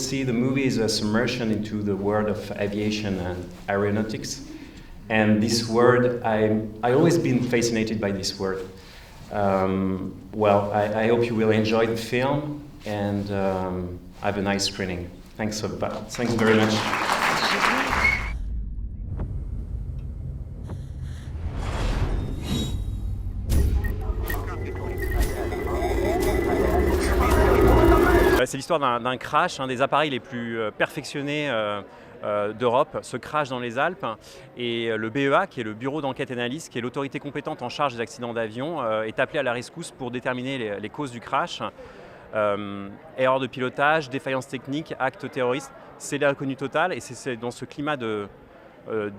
see, the movie is a submersion into the world of aviation and aeronautics. And this word, I always been fascinated by this word. Well, I hope you will enjoy the film and have a nice screening. Thanks very much. C'est l'histoire d'un crash, un des appareils les plus perfectionnés d'Europe, se crash dans les Alpes. Et le BEA, qui est le Bureau d'enquête et analyse, qui est l'autorité compétente en charge des accidents d'avion, est appelé à la rescousse pour déterminer les causes du crash. Erreur de pilotage, défaillance technique, acte terroriste, c'est l'inconnu total. Et c'est dans ce climat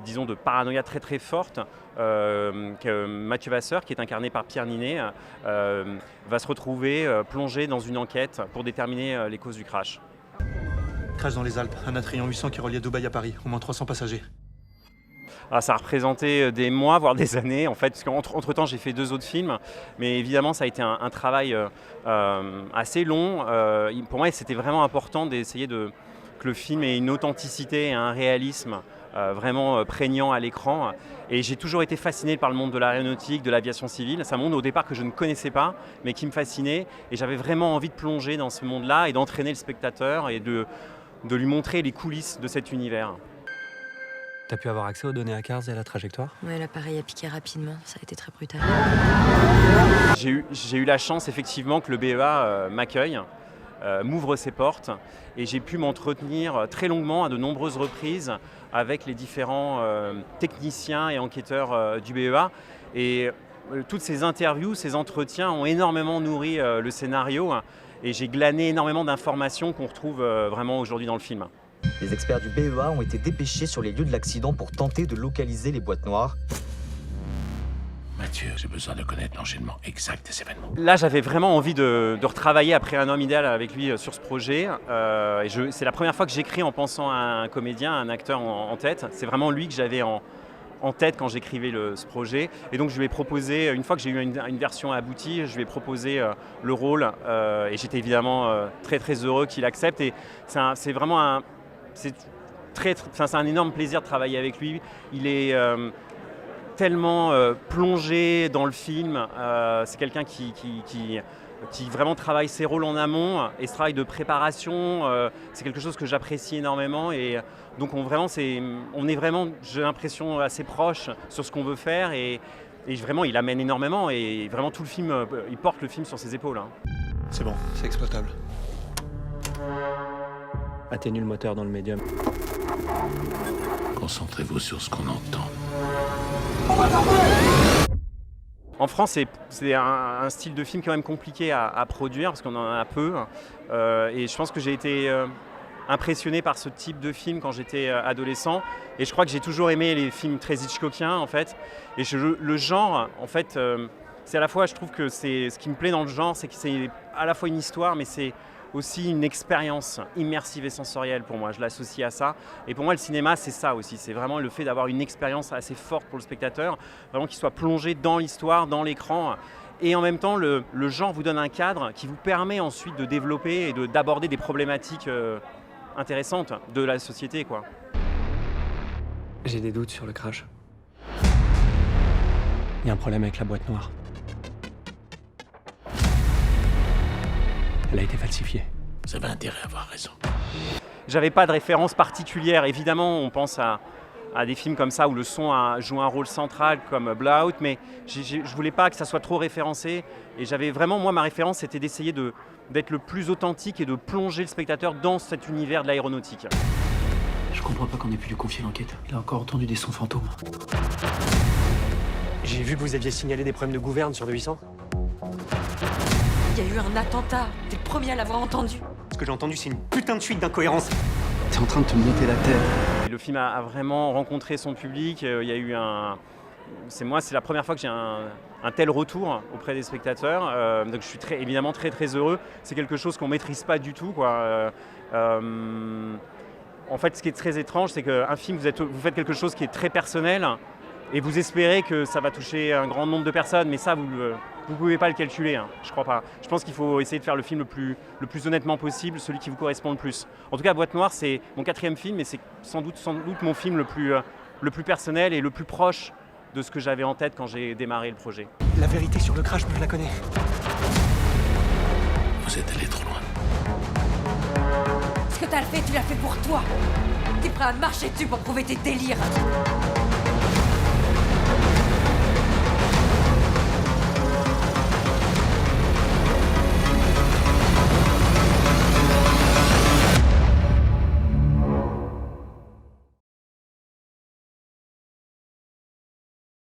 disons de paranoïa très très forte que Mathieu Vasseur, qui est incarné par Pierre Ninet, va se retrouver plongé dans une enquête pour déterminer les causes du crash. Crash dans les Alpes, un Attrayant 800 qui reliait Dubaï à Paris, au moins 300 passagers. Ah, ça a représenté des mois, voire des années, en fait, parce qu'entre-temps, j'ai fait 2 autres films, mais évidemment, ça a été un travail assez long. Pour moi, c'était vraiment important d'essayer que le film ait une authenticité et un réalisme vraiment prégnant à l'écran. Et j'ai toujours été fasciné par le monde de l'aéronautique, de l'aviation civile. C'est un monde au départ que je ne connaissais pas, mais qui me fascinait. Et j'avais vraiment envie de plonger dans ce monde-là et d'entraîner le spectateur et de lui montrer les coulisses de cet univers. T'as pu avoir accès aux données à Cars et à la trajectoire? Ouais, l'appareil a piqué rapidement, ça a été très brutal. J'ai eu la chance effectivement que le BEA m'accueille, m'ouvre ses portes, et j'ai pu m'entretenir très longuement à de nombreuses reprises avec les différents techniciens et enquêteurs du BEA. Et toutes ces interviews, ces entretiens ont énormément nourri le scénario, et j'ai glané énormément d'informations qu'on retrouve vraiment aujourd'hui dans le film. Les experts du BEA ont été dépêchés sur les lieux de l'accident pour tenter de localiser les boîtes noires. Mathieu, j'ai besoin de connaître l'enchaînement exact des événements. Là, j'avais vraiment envie de retravailler après Un homme idéal avec lui sur ce projet. C'est la première fois que j'écris en pensant à un comédien, un acteur en tête. C'est vraiment lui que j'avais en tête quand j'écrivais ce projet. Et donc je lui ai proposé, une fois que j'ai eu une version aboutie, je lui ai proposé le rôle. Et j'étais évidemment très très heureux qu'il accepte. Et c'est vraiment c'est un énorme plaisir de travailler avec lui. Il est tellement plongé dans le film. C'est quelqu'un qui vraiment travaille ses rôles en amont, et ce travail de préparation, c'est quelque chose que j'apprécie énormément. Et donc on est vraiment, j'ai l'impression, assez proche sur ce qu'on veut faire, et vraiment il amène énormément, et vraiment tout le film, il porte le film sur ses épaules. C'est bon, c'est exploitable. Atténue le moteur dans le médium. Concentrez-vous sur ce qu'on entend. En France, c'est un style de film quand même compliqué à produire, parce qu'on en a peu. Et je pense que j'ai été impressionné par ce type de film quand j'étais adolescent. Et je crois que j'ai toujours aimé les films très hitchcockiens, en fait. Et le genre, en fait, c'est à la fois, je trouve que ce qui me plaît dans le genre, c'est que c'est à la fois une histoire, mais c'est aussi une expérience immersive et sensorielle pour moi. Je l'associe à ça. Et pour moi, le cinéma, c'est ça aussi. C'est vraiment le fait d'avoir une expérience assez forte pour le spectateur, vraiment qu'il soit plongé dans l'histoire, dans l'écran. Et en même temps, le genre vous donne un cadre qui vous permet ensuite de développer et d'aborder des problématiques intéressantes de la société, quoi. J'ai des doutes sur le crash. Il y a un problème avec la boîte noire. Elle a été falsifiée. Vous avez intérêt à avoir raison. J'avais pas de référence particulière. Évidemment, on pense à des films comme ça où le son joue un rôle central, comme Blowout, mais je voulais pas que ça soit trop référencé. Et j'avais vraiment, moi, ma référence, c'était d'essayer d'être le plus authentique et de plonger le spectateur dans cet univers de l'aéronautique. Je comprends pas qu'on ait pu lui confier l'enquête. Il a encore entendu des sons fantômes. J'ai vu que vous aviez signalé des problèmes de gouverne sur le 800. Il y a eu un attentat, t'es le premier à l'avoir entendu. Ce que j'ai entendu, c'est une putain de suite d'incohérences. T'es en train de te monter la tête. Et le film a vraiment rencontré son public. Il y a eu c'est la première fois que j'ai un tel retour auprès des spectateurs. Donc je suis évidemment très très heureux. C'est quelque chose qu'on maîtrise pas du tout, quoi. En fait, ce qui est très étrange, c'est qu'un film, vous faites quelque chose qui est très personnel, et vous espérez que ça va toucher un grand nombre de personnes, mais ça, vous pouvez pas le calculer, hein, je crois pas. Je pense qu'il faut essayer de faire le film le plus honnêtement possible, celui qui vous correspond le plus. En tout cas, Boîte Noire, c'est mon 4e film, et c'est sans doute mon film le plus personnel et le plus proche de ce que j'avais en tête quand j'ai démarré le projet. La vérité sur le crash, je la connais. Vous êtes allé trop loin. Ce que t'as fait, tu l'as fait pour toi. T'es prêt à marcher dessus pour prouver tes délires.